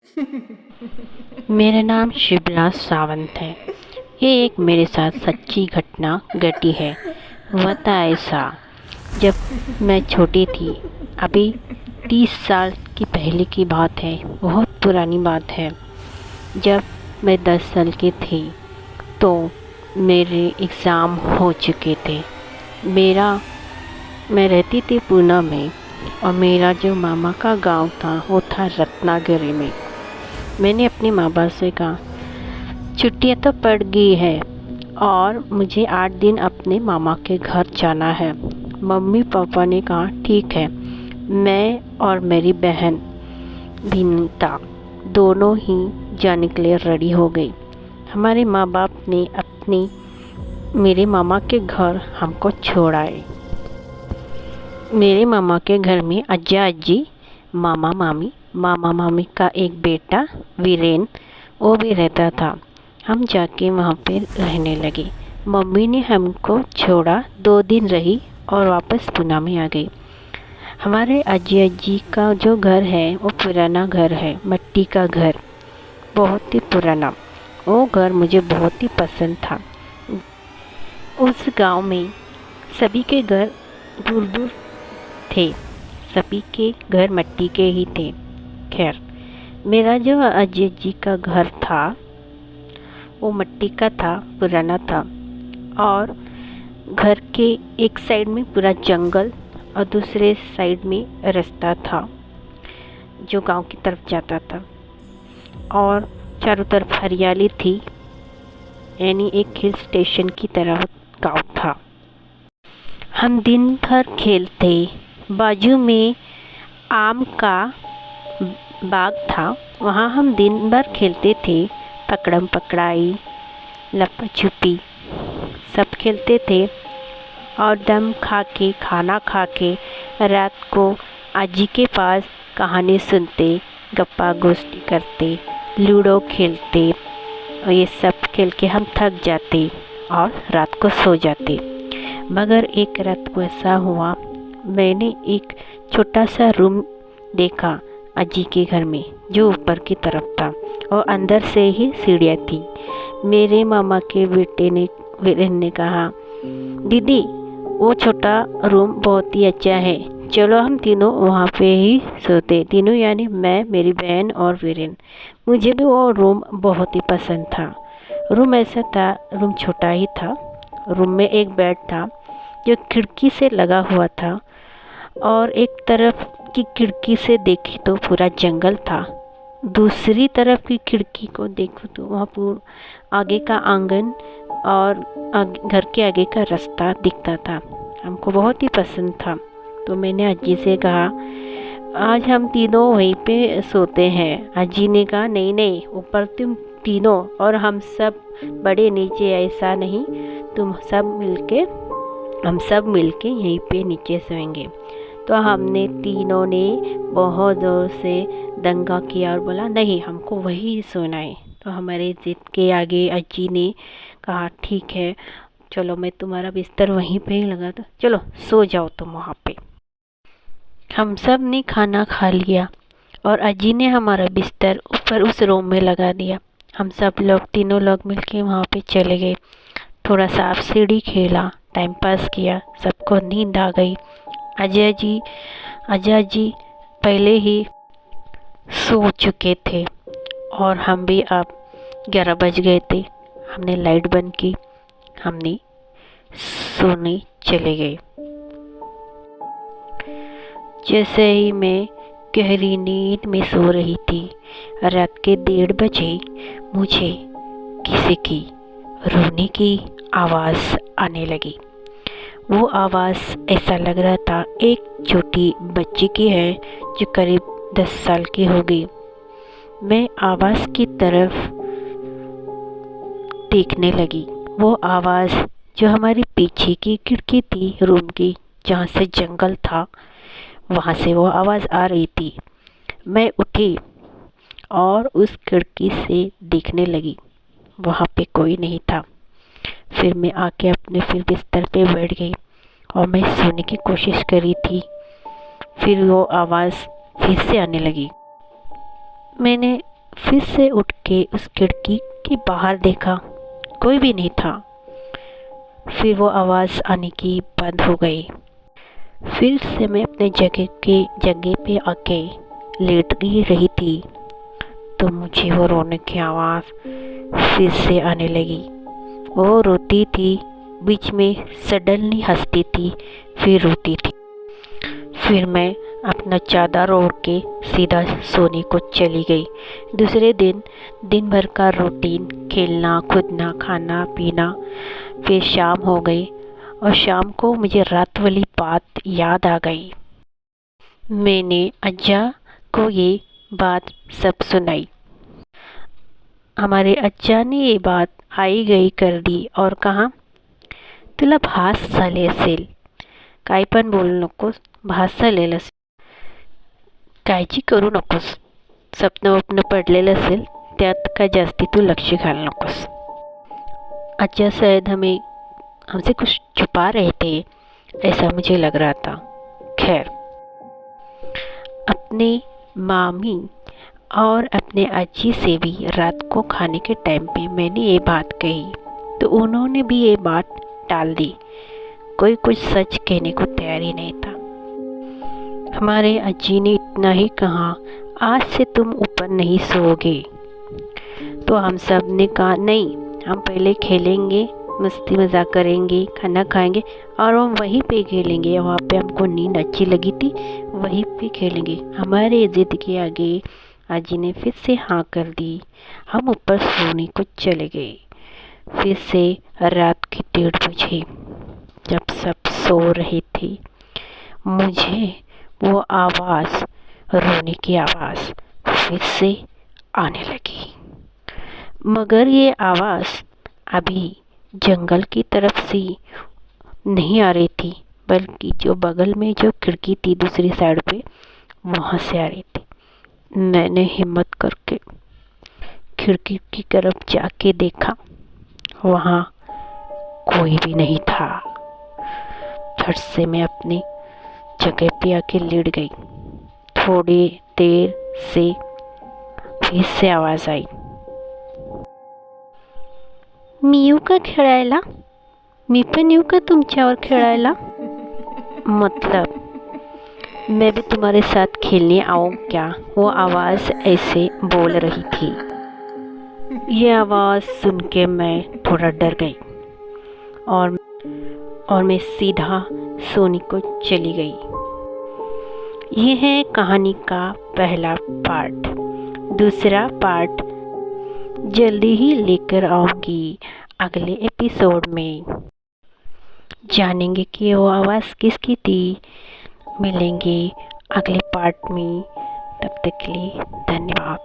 मेरा नाम शिवराज सावंत है। ये एक मेरे साथ सच्ची घटना घटी है। हुआ था ऐसा, जब मैं छोटी थी, अभी 30 साल की पहले की बात है, बहुत पुरानी बात है। जब मैं 10 साल की थी तो मेरे एग्ज़ाम हो चुके थे। मैं रहती थी पूना में, और मेरा जो मामा का गांव था वो था रत्नागिरी में। मैंने अपने माँ बाप से कहा, छुट्टियाँ तो पड़ गई है और मुझे 8 दिन अपने मामा के घर जाना है। मम्मी पापा ने कहा ठीक है। मैं और मेरी बहन भिन्नता दोनों ही जाने के लिए रेडी हो गई। हमारे माँ बाप ने मेरे मामा के घर हमको छोड़ाए। मेरे मामा के घर में अज्जा अज्जी, मामा मामी का एक बेटा वीरेन, वो भी रहता था। हम जाके वहाँ पे रहने लगे। मम्मी ने हमको छोड़ा, 2 दिन रही और वापस पूना में आ गई। हमारे अज्जी का जो घर है वो पुराना घर है, मिट्टी का घर, बहुत ही पुराना। वो घर मुझे बहुत ही पसंद था। उस गांव में सभी के घर दूर दूर थे, सभी के घर मिट्टी के ही थे। खैर, मेरा जो अज्जी का घर था वो मिट्टी का था, पुराना था, और घर के एक साइड में पूरा जंगल और दूसरे साइड में रास्ता था जो गांव की तरफ जाता था, और चारों तरफ हरियाली थी, यानी एक हिल स्टेशन की तरह गांव था। हम दिन भर खेलते। बाजू में आम का बाग था, वहाँ हम दिन भर खेलते थे। पकड़म पकड़ाई, लपा छुपी सब खेलते थे, और दम खा के, खाना खा के रात को आजी के पास कहानी सुनते, गप्पा गोष्ठी करते, लूडो खेलते, और ये सब खेल के हम थक जाते और रात को सो जाते। मगर एक रात को ऐसा हुआ, मैंने एक छोटा सा रूम देखा अजी के घर में, जो ऊपर की तरफ था और अंदर से ही सीढ़ियाँ थी। मेरे मामा के बेटे ने वीरेन ने कहा, दीदी वो छोटा रूम बहुत ही अच्छा है, चलो हम तीनों वहाँ पे ही सोते। तीनों यानी मैं, मेरी बहन और वीरेन। मुझे भी वो रूम बहुत ही पसंद था। रूम ऐसा था, रूम छोटा ही था। रूम में एक बेड था जो खिड़की से लगा हुआ था, और एक तरफ की खिड़की से देखी तो पूरा जंगल था, दूसरी तरफ की खिड़की को देखो तो वहाँ पूरा आगे का आंगन और घर के आगे का रास्ता दिखता था। हमको बहुत ही पसंद था। तो मैंने अज्जी से कहा, आज हम तीनों वहीं पे सोते हैं। अज्जी ने कहा, नहीं नहीं, ऊपर तुम तीनों और हम सब बड़े नीचे, ऐसा नहीं, हम सब मिलके यहीं पे नीचे सोएंगे। तो हमने तीनों ने बहुत ज़ोर से दंगा किया और बोला, नहीं, हमको वही सोना है। तो हमारे ज़िद के आगे अज्जी ने कहा, ठीक है, चलो मैं तुम्हारा बिस्तर वहीं पे ही लगा दो, चलो सो जाओ तुम वहाँ पे। हम सब ने खाना खा लिया और अज्जी ने हमारा बिस्तर ऊपर उस रूम में लगा दिया। हम सब लोग, तीनों लोग मिलके वहाँ पे चले गए। थोड़ा सांप सीढ़ी खेला, टाइम पास किया, सबको नींद आ गई। अजय जी पहले ही सो चुके थे और हम भी अब 11 बज गए थे। हमने लाइट बंद की, हमने सोने चले गए। जैसे ही मैं गहरी नींद में सो रही थी, रात के 1:30 बजे मुझे किसी की रोने की आवाज़ आने लगी। वो आवाज़ ऐसा लग रहा था एक छोटी बच्ची की है जो करीब 10 साल की होगी। मैं आवाज़ की तरफ देखने लगी। वो आवाज़ जो हमारी पीछे की खिड़की थी रूम की, जहाँ से जंगल था, वहाँ से वो आवाज़ आ रही थी। मैं उठी और उस खिड़की से देखने लगी, वहाँ पे कोई नहीं था। फिर मैं आके अपने फिर बिस्तर पे बैठ गई और मैं सोने की कोशिश करी थी। फिर वो आवाज़ फिर से आने लगी। मैंने फिर से उठ के उस खिड़की के बाहर देखा, कोई भी नहीं था। फिर वो आवाज़ आने की बंद हो गई। फिर से मैं अपने जगह पे आके लेट ही रही थी, तो मुझे वो रोने की आवाज़ फिर से आने लगी। वो रोती थी, बीच में सडनली हंसती थी, फिर रोती थी। फिर मैं अपना चादर ओढ़ के सीधा सोने को चली गई। दूसरे दिन दिन भर का रूटीन, खेलना कूदना खाना पीना। फिर शाम हो गई और शाम को मुझे रात वाली बात याद आ गई। मैंने अज्जा को ये बात सब सुनाई। हमारे अज्जा ने ये बात आई गई कर दी और कहा, तुला भास झाले असेल, काय पण बोलू नकोस, भास झालेलं असेल, काळजी करू नकोस, स्वप्न पडलेलं असेल, त्यात काय जास्ती तू लक्ष घालू नकोस। अज्जा शायद हमसे कुछ छुपा रहे थे, ऐसा मुझे लग रहा था। खैर, अपने मामी और अपने अज्जी से भी रात को खाने के टाइम पे मैंने ये बात कही, तो उन्होंने भी ये बात टाल दी। कोई कुछ सच कहने को तैयार ही नहीं था। हमारे अज्जी ने इतना ही कहा, आज से तुम ऊपर नहीं सोओगे। तो हम सब ने कहा, नहीं, हम पहले खेलेंगे, मस्ती मजाक करेंगे, खाना खाएंगे और हम वहीं पे खेलेंगे। वहाँ पे हमको नींद अच्छी लगी थी, वहीं पे खेलेंगे। हमारे जिद के आगे अज्जी ने फिर से हाँ कर दी। हम ऊपर सोने को चले गए। फिर से रात के 1:30 बजे जब सब सो रहे थे, मुझे वो आवाज़, रोने की आवाज़ फिर से आने लगी। मगर ये आवाज़ अभी जंगल की तरफ से नहीं आ रही थी, बल्कि जो बगल में जो खिड़की थी दूसरी साइड पे, वहाँ से आ रही थी। मैंने हिम्मत करके खिड़की की तरफ जाके देखा, वहाँ कोई भी नहीं था। झट से मैं अपनी जगह पे आके लेट गई। थोड़ी देर से फिर से आवाज़ आई, मी येऊ का खेळायला? मी पण येऊ का तुमच्यावर खेळायला? मतलब मैं भी तुम्हारे साथ खेलने आऊँ क्या? वो आवाज़ ऐसे बोल रही थी। ये आवाज़ सुन के मैं थोड़ा डर गई और मैं सीधा सोने को चली गई। ये है कहानी का पहला पार्ट। दूसरा पार्ट जल्दी ही लेकर आऊँगी अगले एपिसोड में। जानेंगे कि वो आवाज़ किसकी थी। मिलेंगे अगले पार्ट में। तब तक के लिए धन्यवाद।